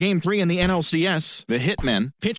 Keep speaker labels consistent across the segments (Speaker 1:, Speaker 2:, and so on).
Speaker 1: Game 3 in the NLCS, the Hitmen pitch.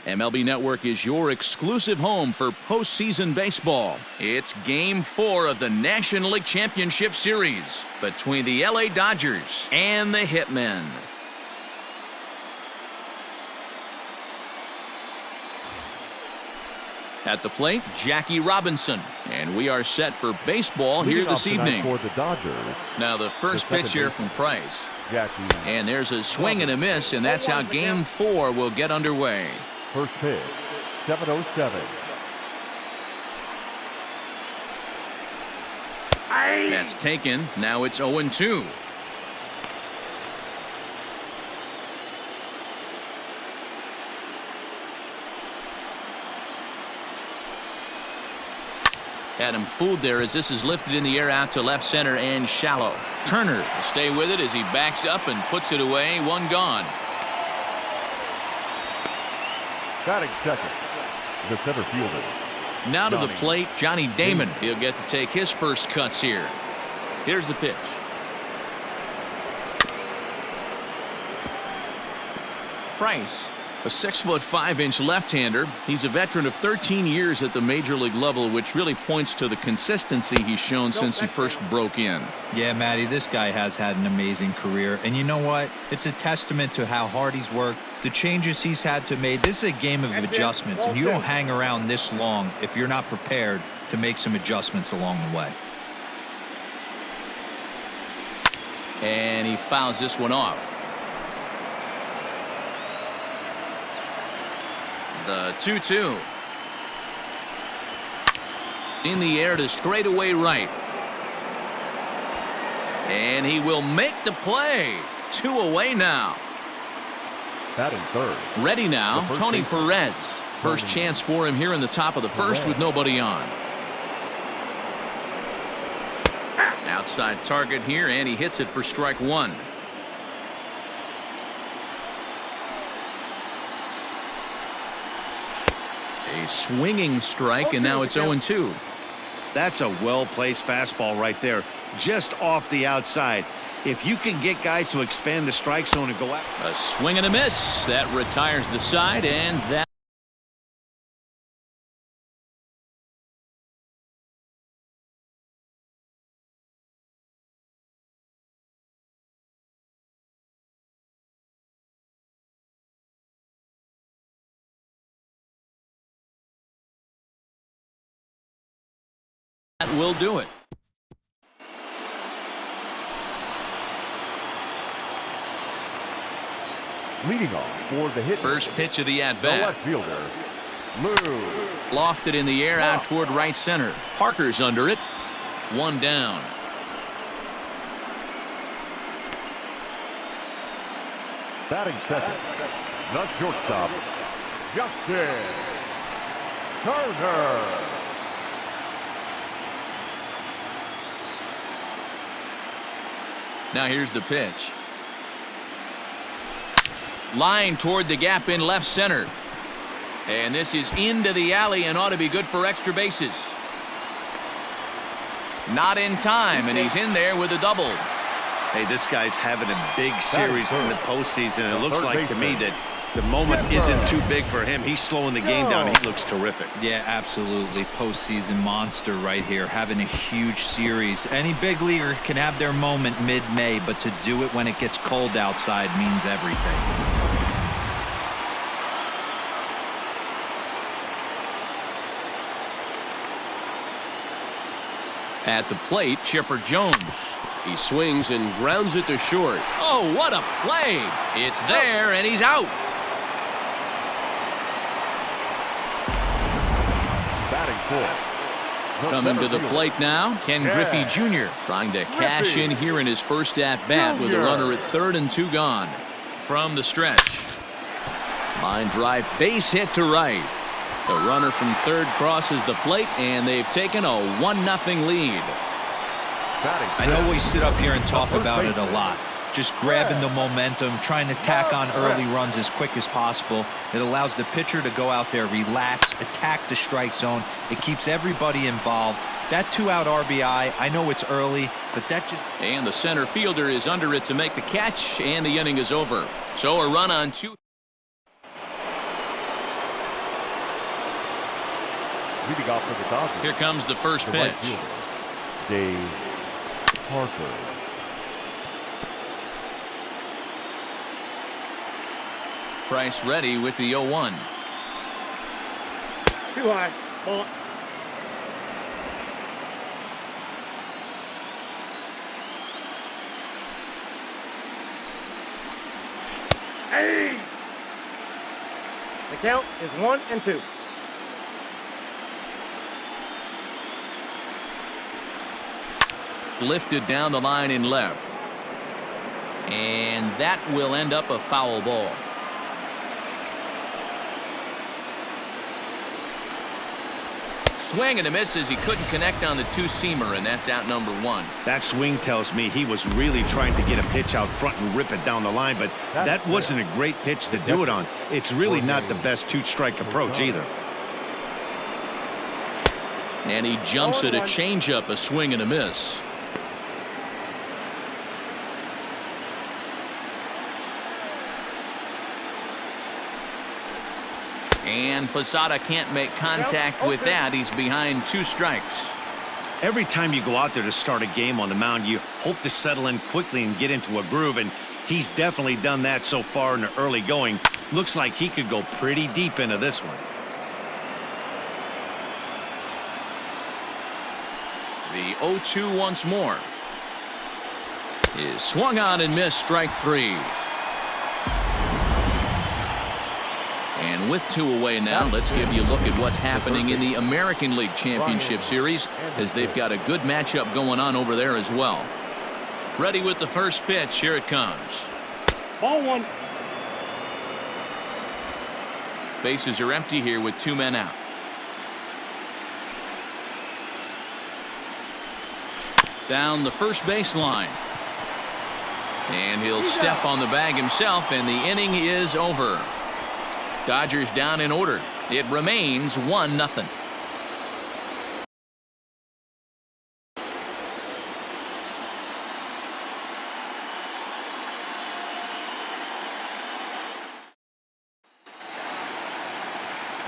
Speaker 2: MLB Network is your exclusive home for postseason baseball. It's Game 4 of the National League Championship Series between the LA Dodgers and the Hitmen. At the plate, Jackie Robinson. And we are set for baseball here this evening.
Speaker 3: For the Dodgers.
Speaker 2: Now the first pitch here from Price. And there's a swing and a miss, and that's how Game 4 will get underway.
Speaker 3: First pitch, 7:07.
Speaker 2: That's taken. Now it's 0-2. Had him fooled there as this is lifted in the air out to left center and shallow. Turner will stay with it as he backs up and puts it away. One gone.
Speaker 3: Batting second, the center fielder.
Speaker 2: Now to the plate, Johnny Damon. He'll get to take his first cuts here. Here's the pitch. Price, a 6'5" left-hander. He's a veteran of 13 years at the major league level, which really points to the consistency he's shown since he first broke in.
Speaker 4: Yeah, Matty, this guy has had an amazing career. And you know what? It's a testament to how hard he's worked, the changes he's had to make. This is a game of adjustments, and you don't hang around this long if you're not prepared to make some adjustments along the way.
Speaker 2: And he fouls this one off. The 2-2. In the air to straightaway right. And he will make the play. 2 away now.
Speaker 3: Batting third.
Speaker 2: Ready now, Tony Perez. First chance for him here in the top of the first with nobody on. Outside target here, and he hits it for strike one. A swinging strike, and now it's 0-2.
Speaker 5: That's a well-placed fastball right there, just off the outside. If you can get guys to expand the strike zone and go out.
Speaker 2: A swing and a miss. That retires the side, and that will do it.
Speaker 3: Leading off for the hit.
Speaker 2: First pitch of the
Speaker 3: The
Speaker 2: at-bat.
Speaker 3: left fielder, Lou.
Speaker 2: Lofted in the air out toward right center. Parker's under it. One down.
Speaker 3: Batting second, the shortstop, Justin Turner.
Speaker 2: Now here's the pitch. Line toward the gap in left center. And this is into the alley and ought to be good for extra bases. Not in time, and he's in there with a double.
Speaker 5: Hey, this guy's having a big series in the postseason. It looks like to me that The moment isn't too big for him. He's slowing the game down. He looks terrific.
Speaker 4: Yeah, absolutely. Postseason monster right here, having a huge series. Any big leaguer can have their moment mid-May, but to do it when it gets cold outside means everything.
Speaker 2: At the plate, Chipper Jones.
Speaker 6: He swings and grounds it to short.
Speaker 2: Oh, what a play! It's there, and he's out. Coming to the plate now, Ken Griffey Jr. trying to cash in here in his first at-bat with a runner at third and 2 gone. From the stretch. Line drive, base hit to right. The runner from third crosses the plate, and they've taken a 1-0 lead.
Speaker 4: I know we sit up here and talk about it a lot. Just grabbing the momentum, trying to tack on early runs as quick as possible. It allows the pitcher to go out there, relax, attack the strike zone. It keeps everybody involved. That 2-out RBI, I know it's early, but that just...
Speaker 2: And the center fielder is under it to make the catch, and the inning is over. So a run on 2.
Speaker 3: Leading off for the Dodgers.
Speaker 2: Here comes the first pitch.
Speaker 3: Dave Parker.
Speaker 2: Price ready with the 0-1.
Speaker 7: Too high. Ball. Hey! The count is 1-2.
Speaker 2: Lifted down the line in left. And that will end up a foul ball. Swing and a miss as he couldn't connect on the 2-seamer, and that's out number 1.
Speaker 5: That swing tells me he was really trying to get a pitch out front and rip it down the line, but that wasn't a great pitch to do it on. It's really not the best 2-strike approach either.
Speaker 2: And he jumps at a changeup, a swing and a miss. And Posada can't make contact with that. He's behind 2 strikes.
Speaker 5: Every time you go out there to start a game on the mound, you hope to settle in quickly and get into a groove, and he's definitely done that so far in the early going. Looks like he could go pretty deep into this one.
Speaker 2: The 0-2 once more. Is swung on and missed, strike 3. And with 2 away now, let's give you a look at what's happening in the American League Championship Series, as they've got a good matchup going on over there as well. Ready with the first pitch. Here it comes.
Speaker 7: Ball 1.
Speaker 2: Bases are empty here with 2 men out. Down the first baseline. And he'll step on the bag himself, and the inning is over. Dodgers down in order. It remains 1-0.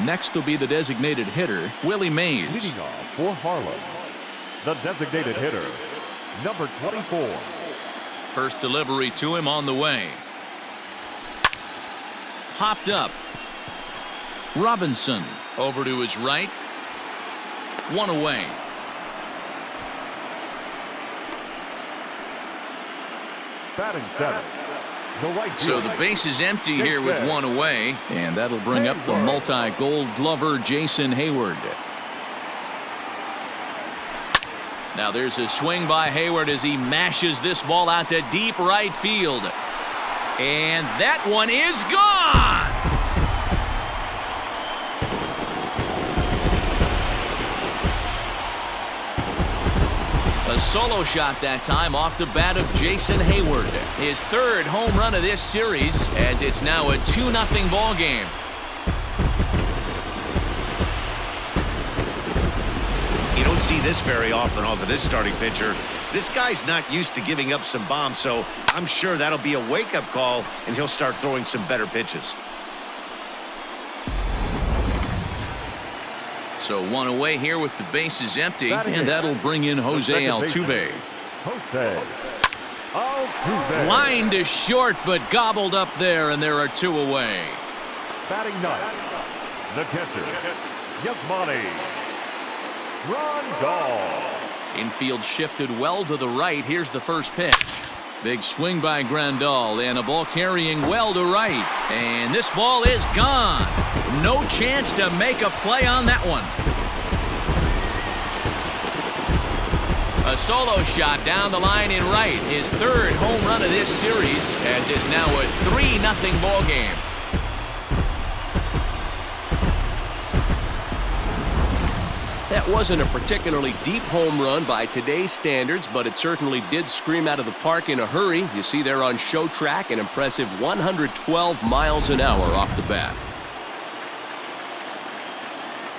Speaker 2: Next will be the designated hitter, Willie Mays.
Speaker 3: Leading off for Harlem, the designated hitter, number 24.
Speaker 2: First delivery to him on the way. Popped up. Robinson over to his right. 1 away.
Speaker 3: Batting 7. The right
Speaker 2: So
Speaker 3: fielder.
Speaker 2: the base is empty here with 1 away, and that'll bring up the multi-gold glover Jason Hayward. Now there's a swing by Hayward as he mashes this ball out to deep right field. And that one is gone! A solo shot that time off the bat of Jason Hayward. His 3rd home run of this series, as it's now a 2-0 ball game.
Speaker 5: You don't see this very often off of this starting pitcher. This guy's not used to giving up some bombs, so I'm sure that'll be a wake-up call, and he'll start throwing some better pitches.
Speaker 2: So one away here with the bases empty,
Speaker 3: Batting
Speaker 2: and
Speaker 3: eighth,
Speaker 2: that'll bring in Jose
Speaker 3: second baseman,
Speaker 2: Altuve.
Speaker 3: Jose Altuve.
Speaker 2: Line to short, but gobbled up there, and there are 2 away.
Speaker 3: Batting ninth, the catcher, Yasmani Grandal.
Speaker 2: Infield shifted well to the right. Here's the first pitch. Big swing by Grandal, and a ball carrying well to right. And this ball is gone. No chance to make a play on that one. A solo shot down the line in right. His 3rd home run of this series, as it's now a 3-0 ball game.
Speaker 6: That wasn't a particularly deep home run by today's standards, but it certainly did scream out of the park in a hurry. You see there on show track an impressive 112 miles an hour off the bat.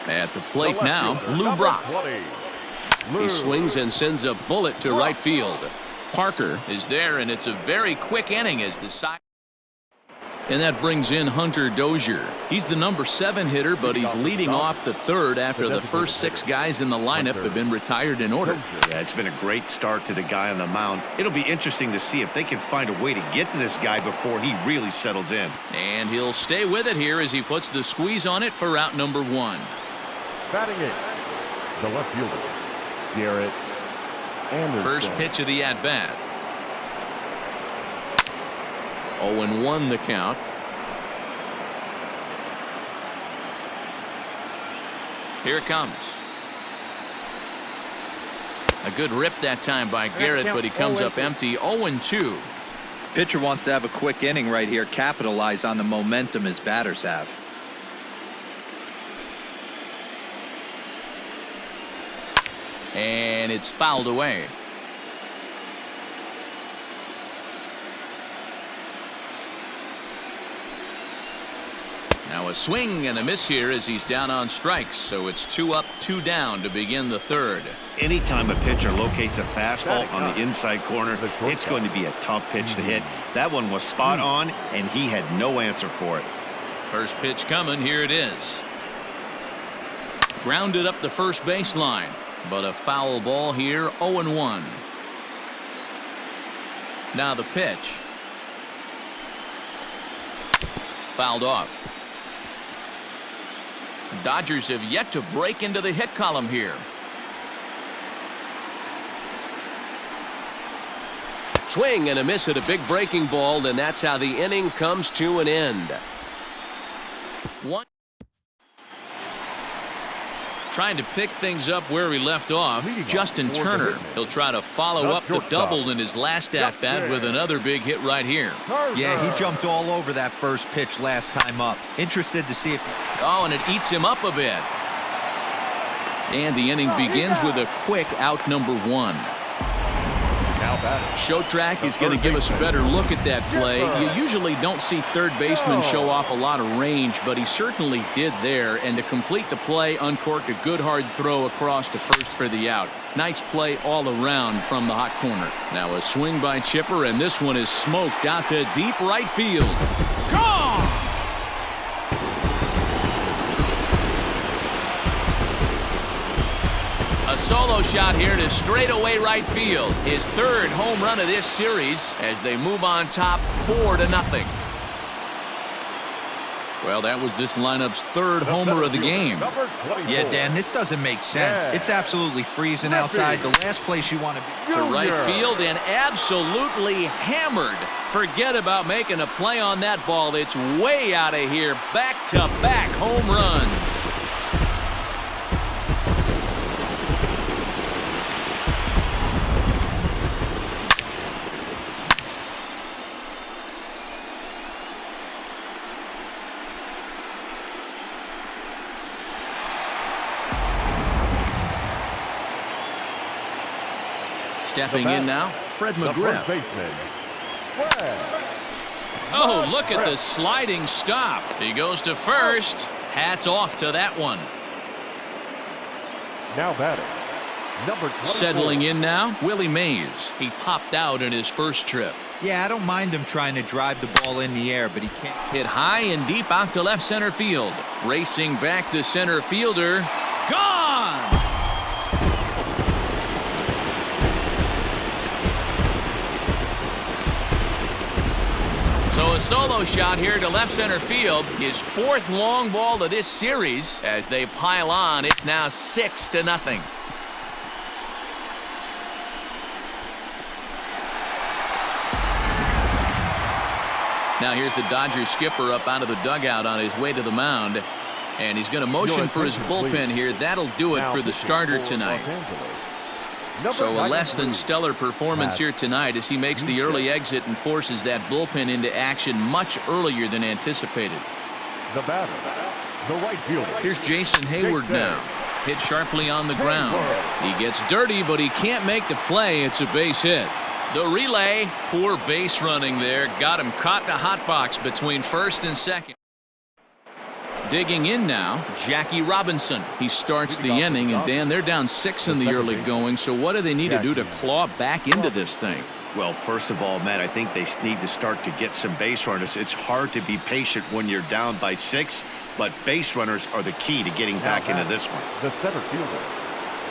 Speaker 2: At the plate now, Lou Brock. He swings and sends a bullet to right field. Parker is there, and it's a very quick inning as the side. And that brings in Hunter Dozier. He's the number 7 hitter, but he's leading off the 3rd after the first 6 guys in the lineup have been retired in order.
Speaker 5: Yeah, it's been a great start to the guy on the mound. It'll be interesting to see if they can find a way to get to this guy before he really settles in.
Speaker 2: And he'll stay with it here as he puts the squeeze on it for out number 1.
Speaker 3: Batting eighth, the left fielder, Garrett Anderson.
Speaker 2: First pitch of the at-bat. 0-1 the count. Here it comes. A good rip that time by Garrett, but he comes up empty. 0-2.
Speaker 4: Pitcher wants to have a quick inning right here, capitalize on the momentum his batters have.
Speaker 2: And it's fouled away. Now a swing and a miss here as he's down on strikes, so it's 2 up, 2 down to begin the 3rd.
Speaker 5: Anytime a pitcher locates a fastball on the inside corner, it's going to be a tough pitch to hit. That one was spot on, and he had no answer for it.
Speaker 2: First pitch coming, here it is. Grounded up the first baseline, but a foul ball here. 0-1. Now the pitch. Fouled off. The Dodgers have yet to break into the hit column here.
Speaker 6: Swing and a miss at a big breaking ball, and that's how the inning comes to an end.
Speaker 2: One. Trying to pick things up where he left off, Justin Turner. He'll try to follow up the double in his last at-bat with another big hit right here.
Speaker 4: Yeah, he jumped all over that first pitch last time up. Interested to see if...
Speaker 2: Oh, and it eats him up a bit. And the inning begins with a quick out number 1. Show track is going to give us a better look at that play. You usually don't see third baseman show off a lot of range, but he certainly did there. And to complete the play, uncorked a good hard throw across to first for the out. Nice play all around from the hot corner. Now a swing by Chipper, and this one is smoked out to deep right field. Gone! A solo shot here to straightaway right field. His 3rd home run of this series as they move on top 4-0. Well, that was this lineup's 3rd homer of the game.
Speaker 4: Yeah, Dan, this doesn't make sense. It's absolutely freezing outside. The last place you want to be.
Speaker 2: To right field and absolutely hammered. Forget about making a play on that ball. It's way out of here. Back-to-back home runs. Stepping in now, Fred McGriff. Oh, look at the sliding stop. He goes to first. Hats off to that one.
Speaker 3: Now batting, number 24.
Speaker 2: Settling in now, Willie Mays. He popped out in his first trip.
Speaker 4: Yeah, I don't mind him trying to drive the ball in the air, but he can't.
Speaker 2: Hit high and deep out to left center field. Racing back the center fielder. Gone! So a solo shot here to left center field. His fourth long ball of this series. As they pile on, it's now 6-0. Now here's the Dodgers skipper up out of the dugout on his way to the mound. And he's going to motion for his bullpen here. That'll do it for the starter tonight. So a less than stellar performance here tonight as he makes the early exit and forces that bullpen into action much earlier than anticipated.
Speaker 3: The batter, the right fielder.
Speaker 2: Here's Jason Hayward now. Hit sharply on the ground. He gets dirty, but he can't make the play. It's a base hit. The relay, poor base running there. Got him caught in a hot box between first and second. Digging in now, Jackie Robinson. He starts the inning, and Dan, they're down 6 in the early going, so what do they need to do to claw back into this thing?
Speaker 5: Well, first of all, Matt, I think they need to start to get some base runners. It's hard to be patient when you're down by 6, but base runners are the key to getting back into this one.
Speaker 3: The center fielder,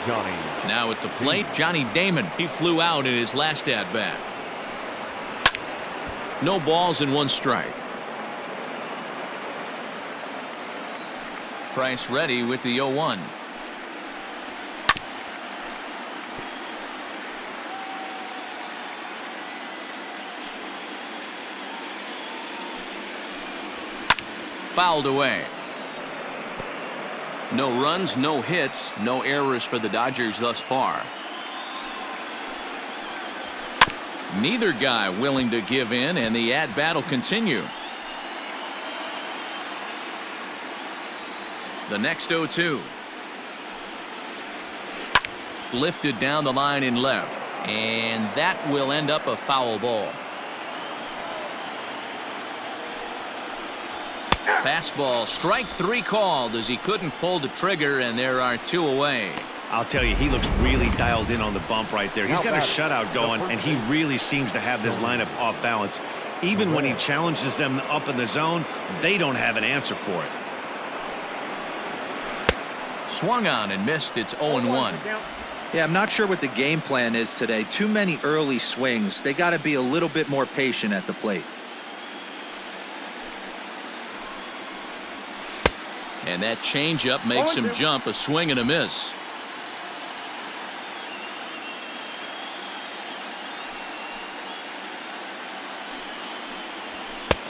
Speaker 3: Johnny.
Speaker 2: Now at the plate, Johnny Damon. He flew out in his last at-bat. No balls and 1 strike. Price ready with the 0-1. Fouled away. No runs, no hits, no errors for the Dodgers thus far. Neither guy willing to give in, and the at-bat will continue. The next 0-2. Lifted down the line in left, and that will end up a foul ball. Fastball, strike 3 called as he couldn't pull the trigger, and there are 2 away.
Speaker 5: I'll tell you, he looks really dialed in on the bump right there. He's got a shutout going, and he really seems to have this lineup off balance. Even when he challenges them up in the zone, they don't have an answer for it.
Speaker 2: Swung on and missed. It's 0-1.
Speaker 4: Yeah, I'm not sure what the game plan is today. Too many early swings. They got to be a little bit more patient at the plate.
Speaker 2: And that changeup makes him jump. A swing and a miss.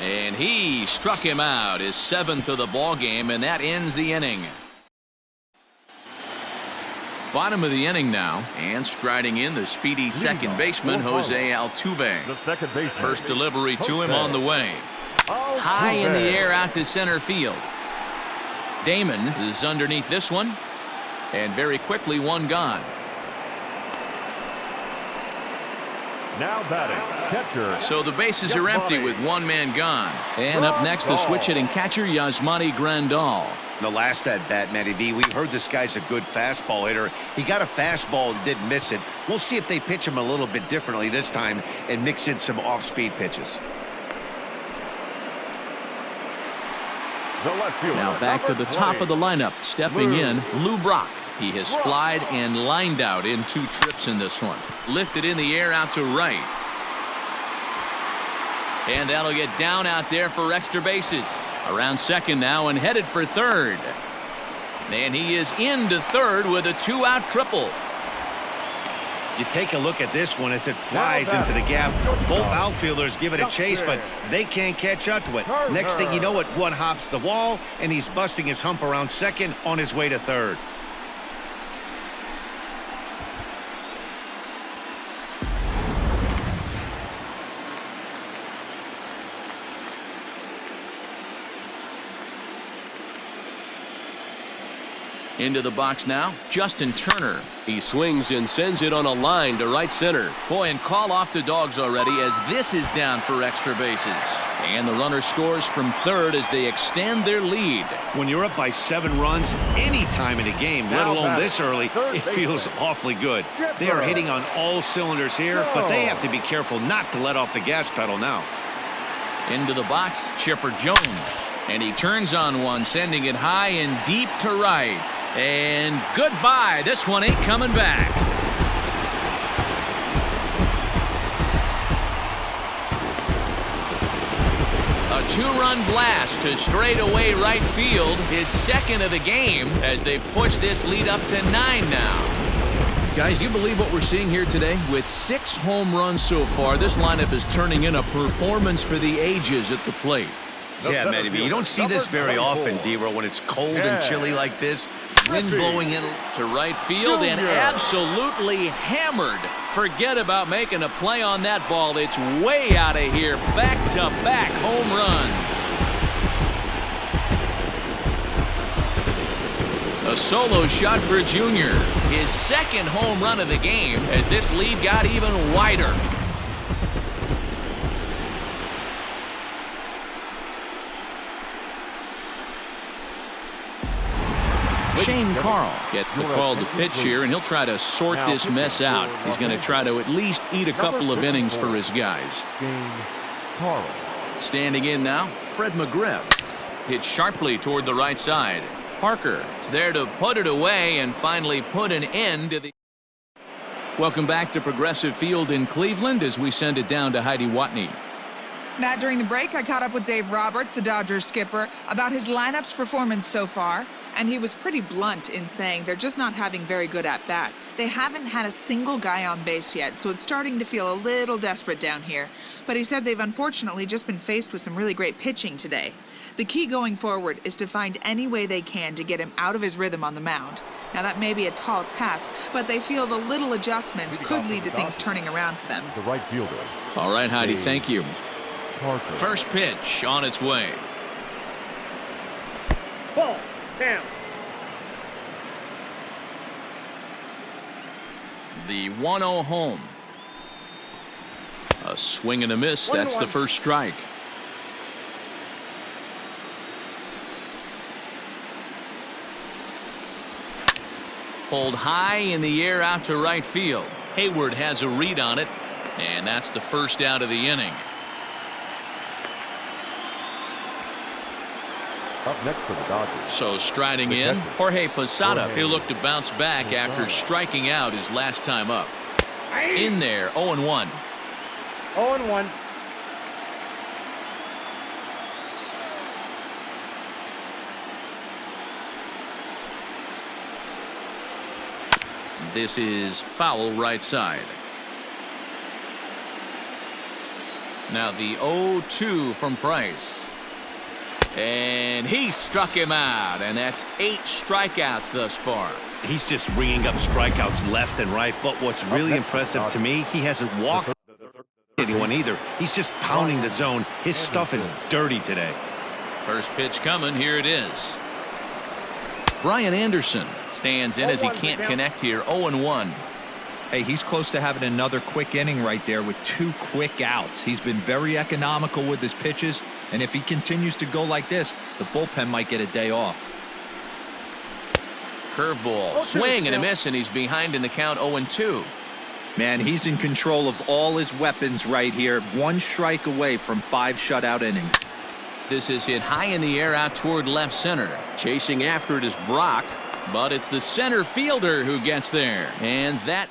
Speaker 2: And he struck him out, his 7th of the ball game, and that ends the inning. Bottom of the inning now, and striding in the speedy second baseman Jose Altuve.
Speaker 3: The second baseman.
Speaker 2: First delivery to him on the way. High in the air out to center field. Damon is underneath this one, and very quickly 1 gone.
Speaker 3: Now batting, catcher.
Speaker 2: So the bases are empty with 1 man gone. And up next, the switch-hitting catcher Yasmani Grandal.
Speaker 5: The last at-bat, Matty V, we heard this guy's a good fastball hitter. He got a fastball and didn't miss it. We'll see if they pitch him a little bit differently this time and mix in some off-speed pitches.
Speaker 2: Now back to the top of the lineup. Stepping in, Lou Brock. He has flied and lined out in 2 trips in this one. Lifted in the air out to right. And that'll get down out there for extra bases. Around second now and headed for third. And he is into third with a 2-out triple.
Speaker 5: You take a look at this one as it flies into the gap. Both outfielders give it a chase, but they can't catch up to it. Next thing you know it, one hops the wall, and he's busting his hump around second on his way to third.
Speaker 2: Into the box now, Justin Turner.
Speaker 6: He swings and sends it on a line to right center.
Speaker 2: Boy, and call off the dogs already as this is down for extra bases. And the runner scores from third as they extend their lead.
Speaker 5: When you're up by 7 runs any time in a game, let alone this early, it feels awfully good. They are hitting on all cylinders here, but they have to be careful not to let off the gas pedal now.
Speaker 2: Into the box, Chipper Jones. And he turns on one, sending it high and deep to right. And goodbye. This one ain't coming back. A two-run blast to straightaway right field, his second of the game, as they've pushed this lead up to 9 now. Guys, do you believe what we're seeing here today? With 6 home runs so far, this lineup is turning in a performance for the ages at the plate.
Speaker 5: Yeah, Matty, you don't see this very often, D-Row, when it's cold and chilly like this. Wind blowing in
Speaker 2: to right field and absolutely hammered. Forget about making a play on that ball. It's way out of here. Back-to-back home runs. A solo shot for Junior. His second home run of the game as this lead got even wider. Shane Carl gets the call to pitch here, and he'll try to sort this mess out. He's going to try to at least eat a couple of innings for his guys. Standing in now, Fred McGriff. Hit sharply toward the right side. Parker is there to put it away and finally put an end to the... Welcome back to Progressive Field in Cleveland as we send it down to Heidi Watney.
Speaker 8: Matt, during the break, I caught up with Dave Roberts, the Dodgers skipper, about his lineup's performance so far. And he was pretty blunt in saying they're just not having very good at-bats. They haven't had a single guy on base yet, so it's starting to feel a little desperate down here. But he said they've unfortunately just been faced with some really great pitching today. The key going forward is to find any way they can to get him out of his rhythm on the mound. Now, that may be a tall task, but they feel the little adjustments could lead to things turning around for them.
Speaker 3: The right fielder.
Speaker 2: All right, Heidi, thank you.
Speaker 3: Parker.
Speaker 2: First pitch on its way.
Speaker 7: Ball. Down.
Speaker 2: The 1-0 home. A swing and a miss. That's the first strike. Pulled high in the air out to right field. Hayward has a read on it, and that's the first out of the inning.
Speaker 3: Up next for the Dodgers.
Speaker 2: So striding in, Jorge Posada. He'll look to bounce back after striking out his last time up. In there, 0-1.
Speaker 7: 0-1.
Speaker 2: This is foul right side. Now the 0-2 from Price. And he struck him out, and that's 8 strikeouts thus far.
Speaker 5: He's just ringing up strikeouts left and right, but what's really impressive to me, he hasn't walked anyone either. He's just pounding the zone. His stuff is dirty today.
Speaker 2: First pitch coming. Here it is. Brian Anderson stands in as he can't connect here. 0-1.
Speaker 4: Hey, he's close to having another quick inning right there with 2 quick outs. He's been very economical with his pitches, and if he continues to go like this, the bullpen might get a day off.
Speaker 2: Curveball, swing and a miss, and he's behind in the count. 0-2.
Speaker 4: Man, he's in control of all his weapons right here. 1 strike away from 5 shutout innings.
Speaker 2: This is hit high in the air out toward left center. Chasing after it is Brock, but it's the center fielder who gets there, and that...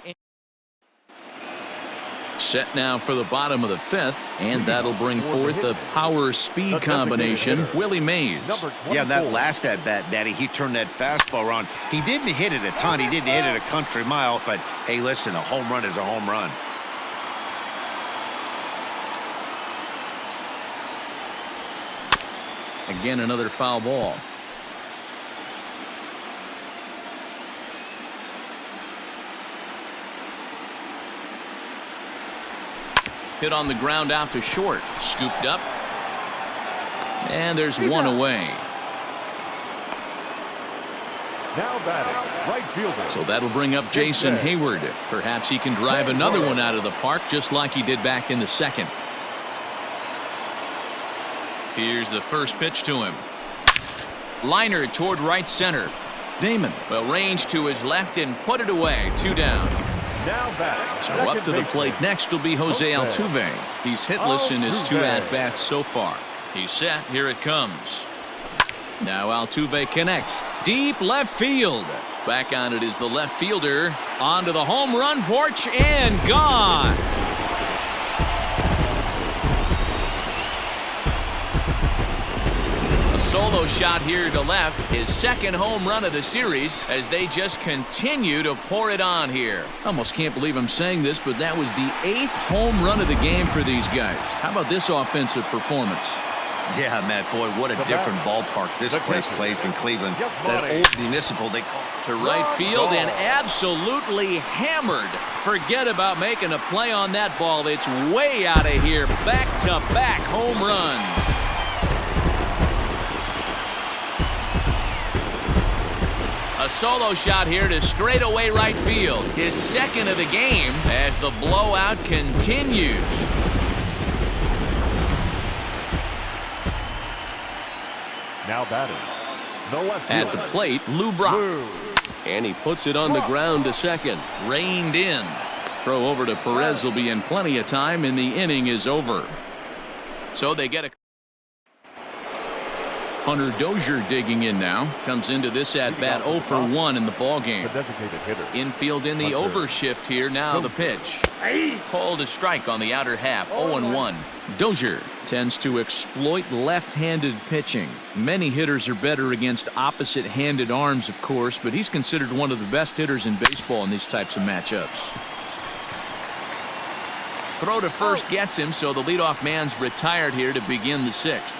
Speaker 2: Set now for the bottom of the 5th, and that'll bring forth the power-speed combination, Willie Mays.
Speaker 5: Yeah, that last at-bat, Daddy, he turned that fastball around. He didn't hit it a ton. He didn't hit it a country mile, but, hey, listen, a home run is a home run.
Speaker 2: Again, another foul ball. Hit on the ground out to short. Scooped up. And there's one away.
Speaker 3: Now batting, right fielder.
Speaker 2: So that'll bring up Jason Hayward. Perhaps he can drive another one out of the park just like he did back in the second. Here's the first pitch to him. Liner toward right center. Damon will range to his left and put it away. 2 down.
Speaker 3: Now batting.
Speaker 2: So up to the plate next will be Jose Altuve. He's hitless in his 2 at-bats so far. He's set. Here it comes. Now Altuve connects. Deep left field. Back on it is the left fielder. Onto the home run porch and gone. A solo shot here to left. His second home run of the series as they just continue to pour it on here. Almost can't believe I'm saying this, but that was the 8th home run of the game for these guys. How about this offensive performance?
Speaker 5: Yeah, Matt, boy, what a different ballpark this place plays in Cleveland. That old municipal they call
Speaker 2: to right field and absolutely hammered. Forget about making a play on that ball. It's way out of here. Back-to-back home runs. A solo shot here to straightaway right field. His second of the game as the blowout continues.
Speaker 3: Now batting, the left
Speaker 2: At the
Speaker 3: fielder,
Speaker 2: plate, Lou Brock.
Speaker 6: And he puts it on the ground to second.
Speaker 2: Reined in. Throw over to Perez will be in plenty of time, and the inning is over. So they get a Hunter Dozier digging in now. Comes into this at bat 0 for 1 in the ball game.
Speaker 3: the designated hitter.
Speaker 2: Infield in the
Speaker 3: Hunter
Speaker 2: overshift here. Now the pitch. Called a strike on the outer half. 0-1. Dozier tends to exploit left-handed pitching. Many hitters are better against opposite-handed arms, of course, but he's considered one of the best hitters in baseball in these types of matchups. Throw to first gets him, so the leadoff man's retired here to begin the 6th.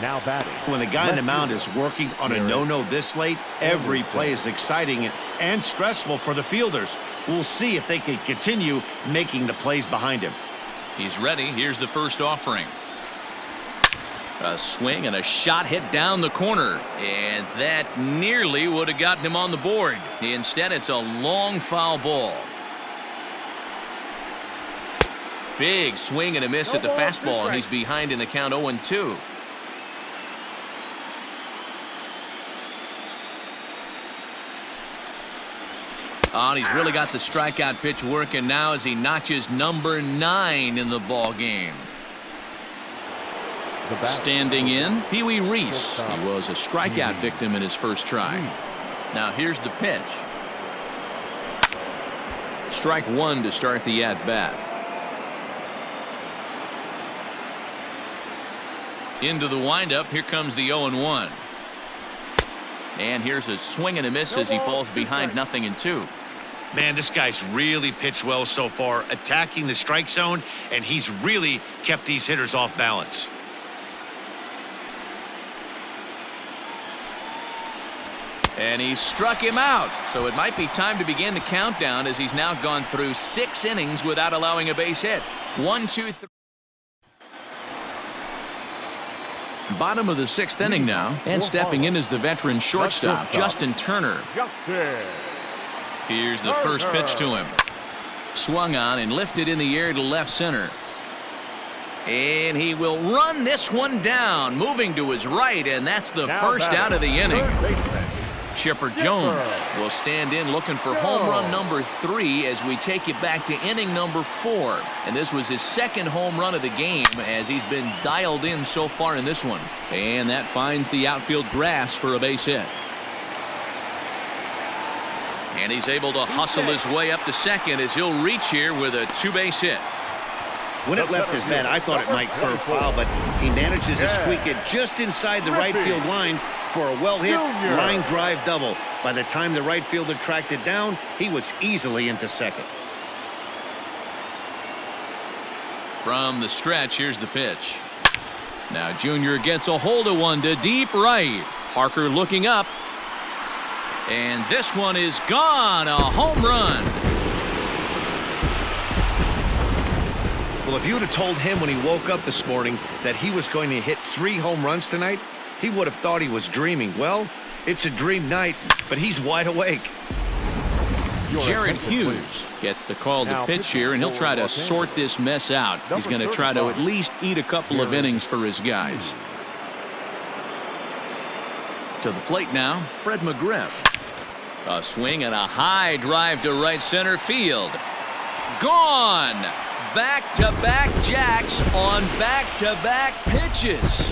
Speaker 3: Now batting.
Speaker 5: when the guy in the mound is working on a no-no this late, every play is exciting and stressful for the fielders. We'll see if they can continue making the plays behind him.
Speaker 2: He's ready. Here's the first offering. A swing and a shot hit down the corner, and that nearly would have gotten him on the board. Instead, it's a long foul ball. Big swing and a miss at the fastball, and he's behind in the count 0-2. Oh, and he's really got the strikeout pitch working now as he notches number 9 in the ball game. Standing in, Pee Wee Reese. He was a strikeout victim in his first try. Now here's the pitch. Strike 1 to start the at-bat. Into the windup. Here comes the 0-1. And here's a swing and a miss as he falls behind 0-2.
Speaker 5: Man, this guy's really pitched well so far, attacking the strike zone, and he's really kept these hitters off balance.
Speaker 2: And he struck him out. So it might be time to begin the countdown as he's now gone through 6 innings without allowing a base hit. 1, 2, 3. Bottom of the 6th inning now, and stepping in is the veteran shortstop, Justin Turner. Here's the first pitch to him. Swung on and lifted in the air to left center. And he will run this one down, moving to his right, and that's the first out of the inning. Chipper Jones will stand in looking for home run number 3 as we take it back to inning number 4. And this was his second home run of the game as he's been dialed in so far in this one. And that finds the outfield grass for a base hit. And he's able to hustle his way up to second as he'll reach here with a 2-base hit.
Speaker 5: When it left his bat, I thought it might curve foul, but he manages to squeak it just inside the right field line for a well-hit line drive double. By the time the right fielder tracked it down, he was easily into second.
Speaker 2: From the stretch, here's the pitch. Now Junior gets a hold of one to deep right. Parker looking up. And this one is gone. A home run.
Speaker 5: Well, if you would have told him when he woke up this morning that he was going to hit 3 home runs tonight, he would have thought he was dreaming. Well, it's a dream night, but he's wide awake.
Speaker 2: Jared Hughes gets the call to pitch here, and he'll try to sort this mess out. He's going to try to at least eat a couple of innings for his guys. To the plate now, Fred McGriff. A swing and a high drive to right center field. Gone! Back-to-back jacks on back-to-back pitches.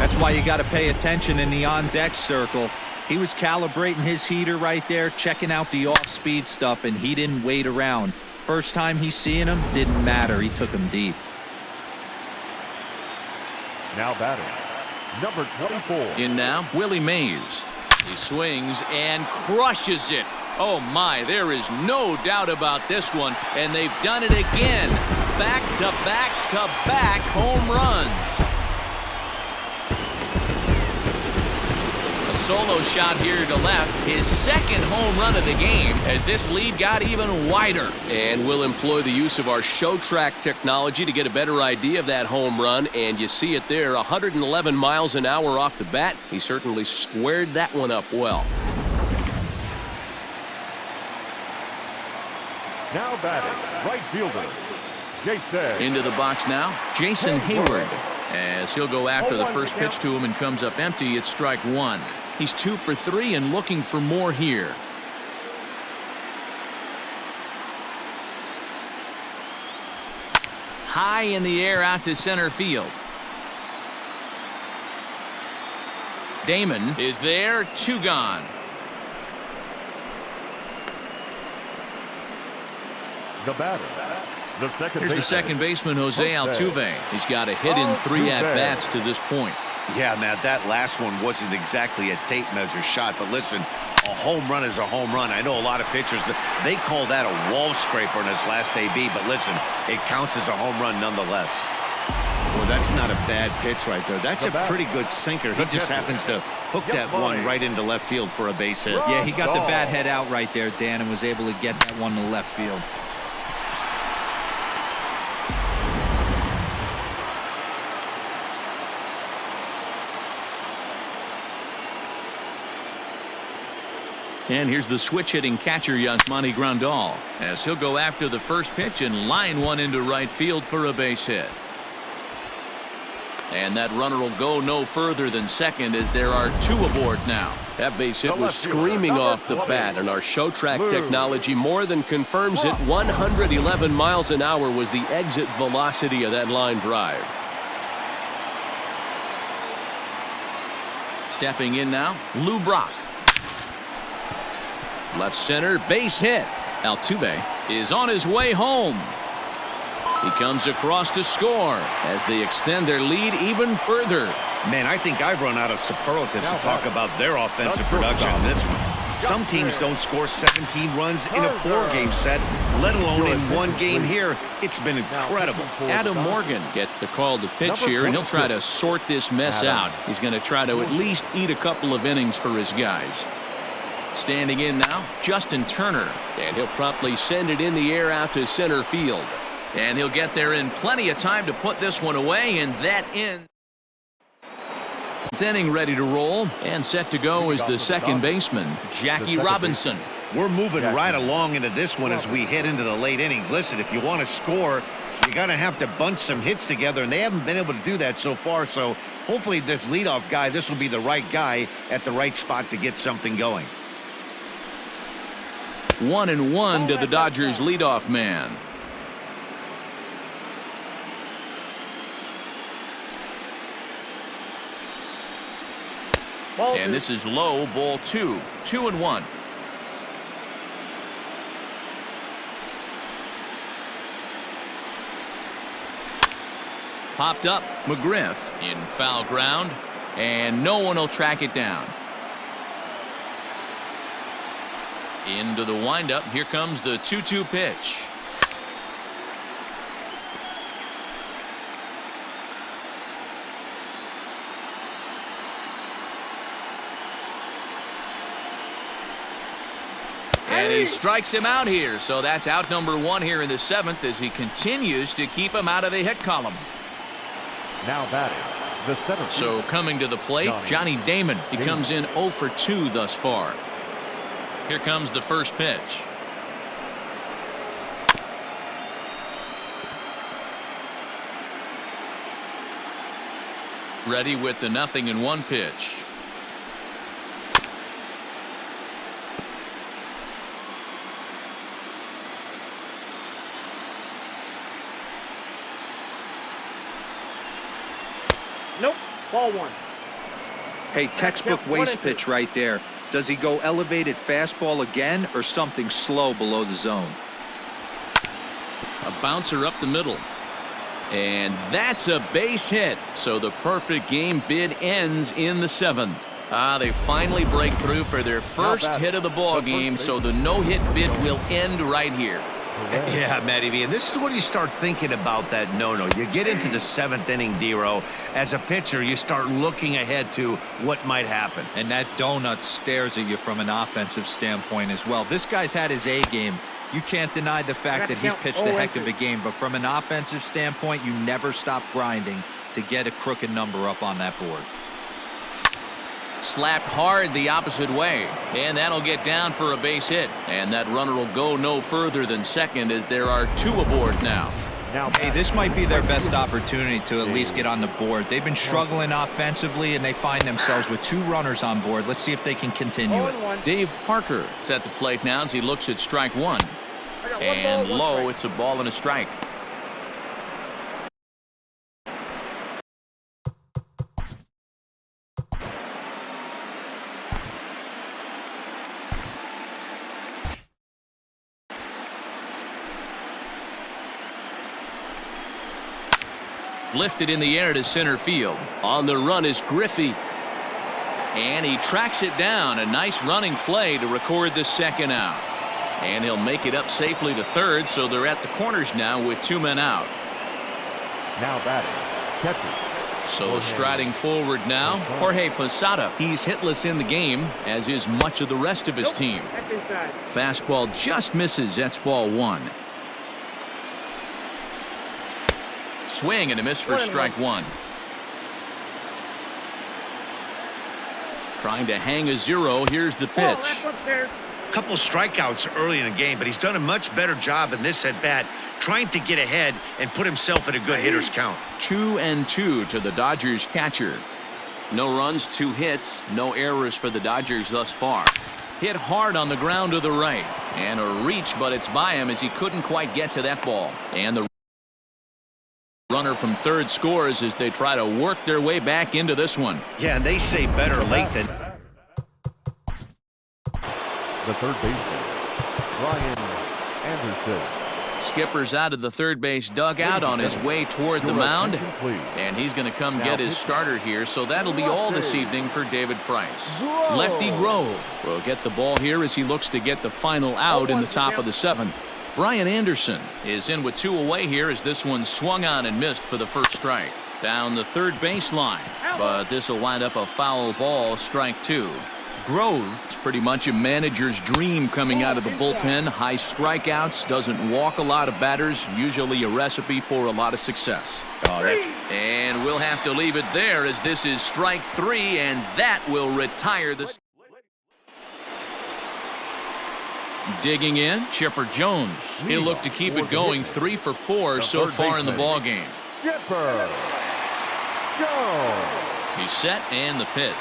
Speaker 4: That's why you got to pay attention in the on-deck circle. He was calibrating his heater right there, checking out the off-speed stuff, and he didn't wait around. First time he's seeing him, didn't matter. He took him deep.
Speaker 3: Now batting, number 24.
Speaker 2: In now, Willie Mays. He swings and crushes it. Oh my, there is no doubt about this one, and they've done it again. Back-to-back-to-back home runs. A solo shot here to left, his second home run of the game as this lead got even wider.
Speaker 6: And we'll employ the use of our show track technology to get a better idea of that home run, and you see it there, 111 miles an hour off the bat. He certainly squared that one up well.
Speaker 3: Now batting, right fielder, Jason.
Speaker 2: Into the box now, Jason Hayward. As he'll go after the first pitch to him and comes up empty, it's strike one. He's 2 for 3 and looking for more here. High in the air out to center field. Damon is there, 2 gone.
Speaker 3: The batter, the second
Speaker 2: Here's the second baseman, Jose Altuve. He's got a hit in 3 at-bats to this point.
Speaker 5: Yeah, Matt, that last one wasn't exactly a tape measure shot, but listen, a home run is a home run. I know a lot of pitchers, they call that a wall scraper in his last AB, but listen, it counts as a home run nonetheless.
Speaker 1: Well, that's not a bad pitch right there. That's a pretty good sinker. He just happens to hook that one right into left field for a base hit.
Speaker 4: Yeah, he got the bat head out right there, Dan, and was able to get that one to left field.
Speaker 2: And here's the switch-hitting catcher, Yasmani Grandal, as he'll go after the first pitch and line one into right field for a base hit. And that runner will go no further than second as there are 2 aboard now.
Speaker 6: That base hit was screaming off the bat, and our show track technology more than confirms it. 111 miles an hour was the exit velocity of that line drive.
Speaker 2: Stepping in now, Lou Brock. Left center, base hit. Altuve is on his way home. He comes across to score as they extend their lead even further.
Speaker 5: Man, I think I've run out of superlatives to talk about their offensive production in this one. Some teams don't score 17 runs in a 4-game set, let alone in 1 game here. It's been incredible.
Speaker 2: Adam Morgan gets the call to pitch here, and he'll try to sort this mess out. He's going to try to at least eat a couple of innings for his guys. Standing in now, Justin Turner.
Speaker 6: And he'll promptly send it in the air out to center field.
Speaker 2: And he'll get there in plenty of time to put this one away, and that ends. Inning ready to roll, and set to go is the second baseman, Jackie Robinson.
Speaker 5: We're moving right along into this one as we head into the late innings. Listen, if you want to score, you're going to have to bunch some hits together, and they haven't been able to do that so far. So hopefully this leadoff guy, this will be the right guy at the right spot to get something going.
Speaker 2: 1-1 to the Dodgers leadoff man. And this is low, ball 2. 2-1. Popped up, McGriff in foul ground, and no one will track it down. Into the windup, here comes the 2-2 pitch. And he strikes him out here, so that's out number 1 here in the 7th as he continues to keep him out of the hit column.
Speaker 3: Now batting, the 7th.
Speaker 2: So coming to the plate, Johnny Damon. He comes in 0 for 2 thus far. Here comes the first pitch. Ready with the 0-1 pitch.
Speaker 7: Nope. Ball 1.
Speaker 4: Hey, textbook waste pitch right there. Does he go elevated fastball again or something slow below the zone?
Speaker 2: A bouncer up the middle. And that's a base hit. So the perfect game bid ends in the 7th. They finally break through for their first hit of the ball game, so the no-hit bid will end right here.
Speaker 5: Yeah, Matty V, and this is when you start thinking about that no-no. You get into the 7th inning, D-Row. As a pitcher, you start looking ahead to what might happen.
Speaker 4: And that donut stares at you from an offensive standpoint as well. This guy's had his A game. You can't deny the fact that he's pitched a heck of a game, but from an offensive standpoint, you never stop grinding to get a crooked number up on that board.
Speaker 2: Slapped hard the opposite way, and that'll get down for a base hit. And that runner will go no further than second as there are 2 aboard now.
Speaker 4: Hey, this might be their best opportunity to at least get on the board. They've been struggling offensively, and they find themselves with 2 runners on board. Let's see if they can continue it.
Speaker 2: Dave Parker is at the plate now as he looks at strike 1. And low, it's a ball and a strike. Lifted in the air to center field.
Speaker 6: On the run is Griffey.
Speaker 2: And he tracks it down. A nice running play to record the second out. And he'll make it up safely to third, so they're at the corners now with 2 men out.
Speaker 3: Now batting, catcher.
Speaker 2: So striding forward now, Jorge Posada. He's hitless in the game, as is much of the rest of his team. Fastball just misses. That's ball 1. Swing and a miss for strike 1. Trying to hang a 0. Here's the pitch.
Speaker 5: Couple strikeouts early in the game, but he's done a much better job in this at-bat trying to get ahead and put himself in a good hitter's count.
Speaker 2: 2-2 to the Dodgers catcher. No runs, 2 hits, no errors for the Dodgers thus far. Hit hard on the ground to the right. And a reach, but it's by him as he couldn't quite get to that ball. And the runner from third scores as they try to work their way back into this one.
Speaker 5: Yeah, and they say better late than...
Speaker 3: The third baseman, Brian Anderson.
Speaker 2: Skipper's out of the third base dugout on his way toward the mound. And he's going to come get his starter here, so that'll be all this evening for David Price. Lefty Grove will get the ball here as he looks to get the final out in the top of the 7th. Brian Anderson is in with 2 away here as this one swung on and missed for the first strike. Down the third baseline, but this will wind up a foul ball, strike 2. Grove is pretty much a manager's dream coming out of the bullpen. High strikeouts, doesn't walk a lot of batters, usually a recipe for a lot of success. And we'll have to leave it there as this is strike 3, and that will retire the... Digging in, Chipper Jones. He'll look to keep it going 3 for 4 so far in the ball game.
Speaker 3: Chipper Jones.
Speaker 2: He's set and the pitch.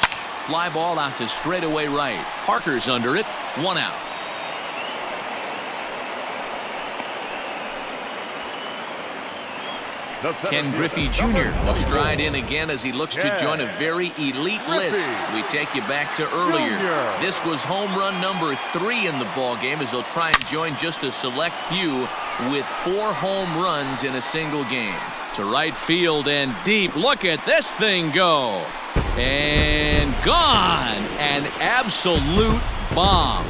Speaker 2: Fly ball out to straightaway right. Parker's under it. 1 out. Ken Griffey Jr. will stride in again as he looks to join a very elite list. We take you back to earlier. This was home run number 3 in the ball game as he'll try and join just a select few with 4 home runs in a single game. To right field and deep. Look at this thing go. And gone. An absolute bomb.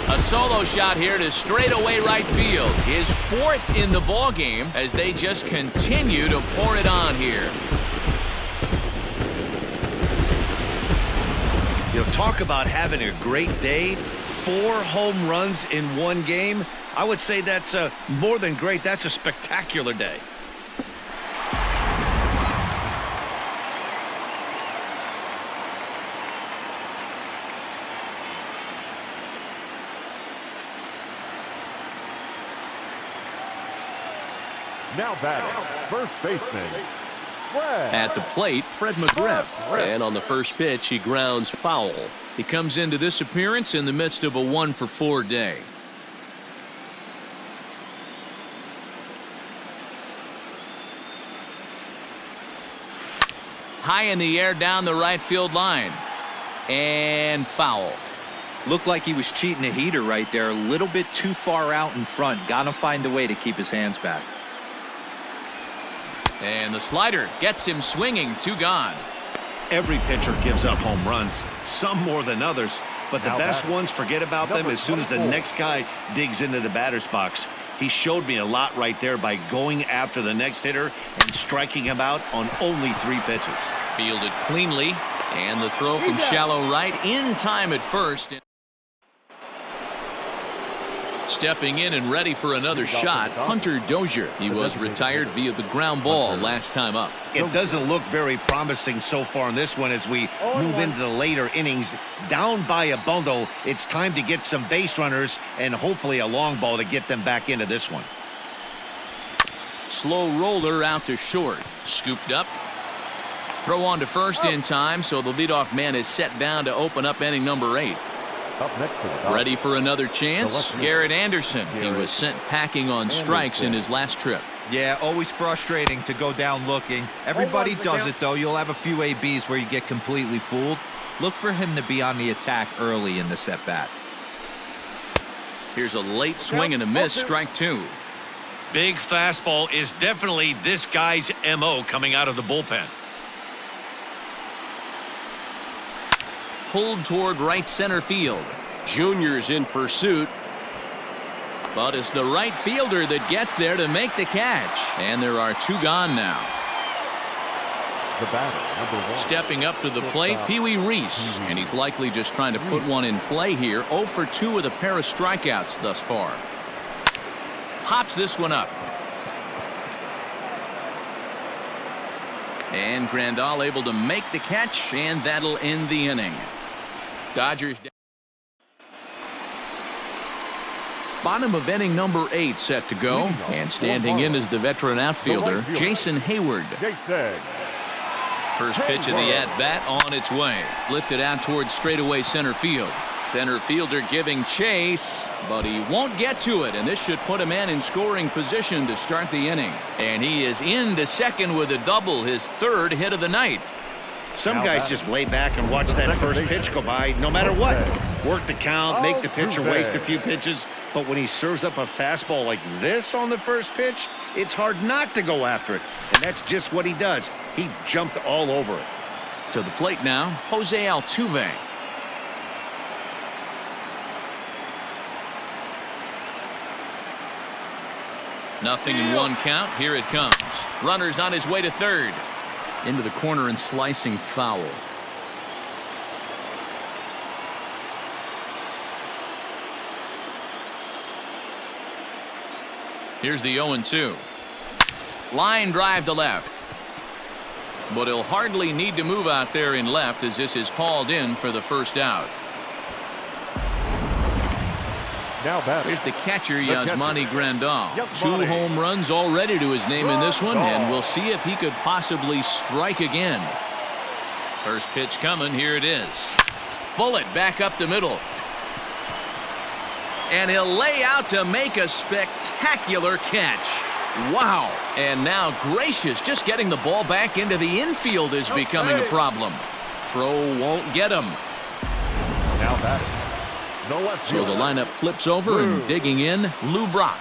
Speaker 2: A solo shot here to straightaway right field. His 4th in the ball game as they just continue to pour it on here.
Speaker 5: You know, talk about having a great day. 4 home runs in 1 game. I would say that's more than great. That's a spectacular day.
Speaker 3: Now batting, first baseman, Fred.
Speaker 2: At the plate, Fred McGriff.
Speaker 6: And on the first pitch, he grounds foul.
Speaker 2: He comes into this appearance in the midst of a 1 for 4 day. high in the air down the right field line. And foul.
Speaker 4: Looked like he was cheating a heater right there. A little bit too far out in front. Got to find a way to keep his hands back.
Speaker 2: And the slider gets him swinging. 2 gone.
Speaker 5: Every pitcher gives up home runs, some more than others, but the best ones forget about them as soon as the next guy digs into the batter's box. He showed me a lot right there by going after the next hitter and striking him out on only 3 pitches.
Speaker 2: Fielded cleanly, and the throw from shallow right in time at first. Stepping in and ready for another shot, Hunter Dozier. He was retired via the ground ball last time up.
Speaker 5: It doesn't look very promising so far in this one as we move into the later innings. Down by a bundle, it's time to get some base runners and hopefully a long ball to get them back into this one.
Speaker 2: Slow roller out to short. Scooped up. Throw on to first in time, so the leadoff man is set down to open up inning number 8.
Speaker 3: Up next to the
Speaker 2: Ready for another chance? Garrett Anderson. He was sent packing on strikes in his last trip.
Speaker 4: Yeah, always frustrating to go down looking. Everybody does it, though. You'll have a few ABs where you get completely fooled. Look for him to be on the attack early in this at-bat.
Speaker 2: Here's a late swing and a miss. Strike 2.
Speaker 5: Big fastball is definitely this guy's MO coming out of the bullpen.
Speaker 2: Pulled toward right center field. Junior's in pursuit. But it's the right fielder that gets there to make the catch. And there are 2 gone now.
Speaker 3: The batter, number 1.
Speaker 2: Stepping up to the plate, Pee Wee Reese. And he's likely just trying to put one in play here. 0 for 2 with a pair of strikeouts thus far. Pops this one up. And Grandal able to make the catch, and that'll end the inning. Dodgers. Bottom of inning number 8 set to go, and standing in is the veteran outfielder, Jason Hayward. First pitch of the at-bat on its way. Lifted out towards straightaway center field. Center fielder giving chase, but he won't get to it, and this should put a man in scoring position to start the inning. And he is in the second with a double, his 3rd hit of the night.
Speaker 5: Some guys just lay back and watch that first pitch go by no matter what. Work the count, make the pitcher waste a few pitches, but when he serves up a fastball like this on the first pitch, it's hard not to go after it, and that's just what he does. He jumped all over it.
Speaker 2: To the plate now, Jose Altuve. Nothing in 1 count. Here it comes. Runner's on his way to 3rd. Into the corner and slicing foul. Here's the 0-2. Line drive to left. But he'll hardly need to move out there in left as this is hauled in for the first out. Here's the catcher, Yasmani Grandal. 2 home runs already to his name in this one, and we'll see if he could possibly strike again. First pitch coming. Here it is. Bullet back up the middle. And he'll lay out to make a spectacular catch. Wow. And now Gracious just getting the ball back into the infield is becoming a problem. Throw won't get him.
Speaker 3: Now batting.
Speaker 2: So the lineup flips over and digging in, Lou Brock.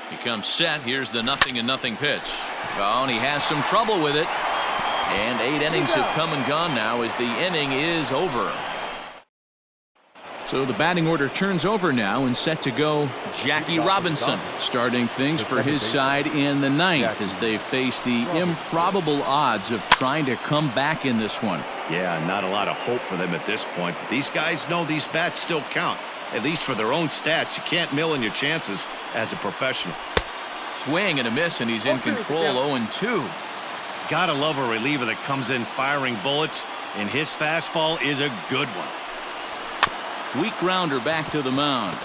Speaker 2: He comes set. Here's the 0-0 pitch. Oh, and he has some trouble with it. And 8 innings have come and gone now as the inning is over. So the batting order turns over now and set to go Jackie Robinson, starting things for his side in the 9th as they face the improbable odds of trying to come back in this one.
Speaker 5: Yeah, not a lot of hope for them at this point, but these guys know these bats still count, at least for their own stats. You can't mill in your chances as a professional.
Speaker 2: Swing and a miss, and he's in control. 0-2.
Speaker 5: Gotta love a reliever that comes in firing bullets, and his fastball is a good one.
Speaker 2: Weak grounder back to the mound.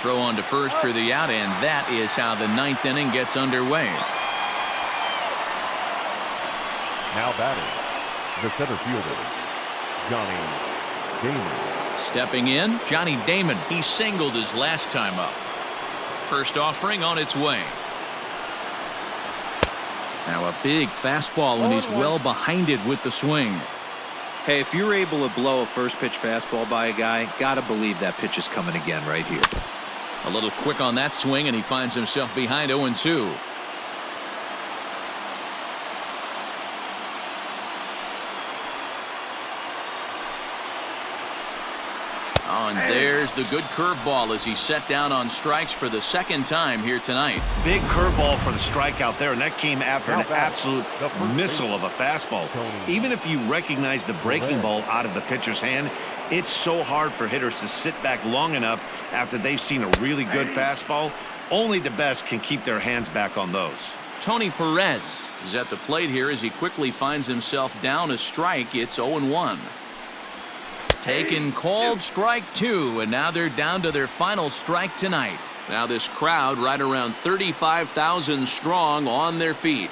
Speaker 2: Throw on to first for the out, and that is how the 9th inning gets underway.
Speaker 3: Now batting, the center fielder, Johnny Damon.
Speaker 2: Stepping in, Johnny Damon. He singled his last time up. First offering on its way. Now a big fastball, and he's well behind it with the swing.
Speaker 4: Hey, if you're able to blow a first pitch fastball by a guy, gotta believe that pitch is coming again right here.
Speaker 2: A little quick on that swing, and he finds himself behind 0-2. Oh, and there's the good curveball as he set down on strikes for the second time here tonight.
Speaker 5: Big curveball for the strikeout there, and that came after an absolute missile of a fastball. Even if you recognize the breaking ball out of the pitcher's hand, it's so hard for hitters to sit back long enough after they've seen a really good fastball. Only the best can keep their hands back on those.
Speaker 2: Tony Perez is at the plate here as he quickly finds himself down a strike. It's 0-1. Taken called strike 2, and now they're down to their final strike tonight. Now this crowd right around 35,000 strong on their feet.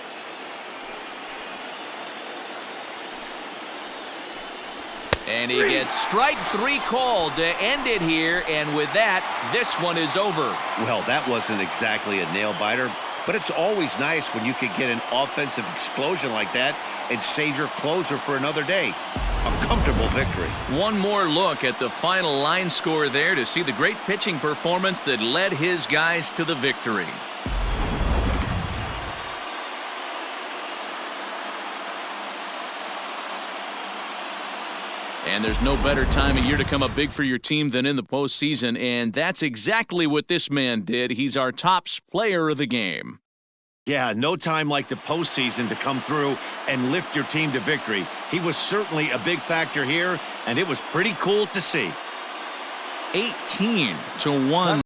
Speaker 2: And he gets strike 3 called to end it here, and with that, this one is over.
Speaker 5: Well, that wasn't exactly a nail-biter, but it's always nice when you can get an offensive explosion like that and save your closer for another day. A comfortable victory.
Speaker 2: One more look at the final line score there to see the great pitching performance that led his guys to the victory. And there's no better time of year to come up big for your team than in the postseason, and that's exactly what this man did. He's our top player of the game.
Speaker 5: Yeah, no time like the postseason to come through and lift your team to victory. He was certainly a big factor here, and it was pretty cool to see.
Speaker 2: 18-1.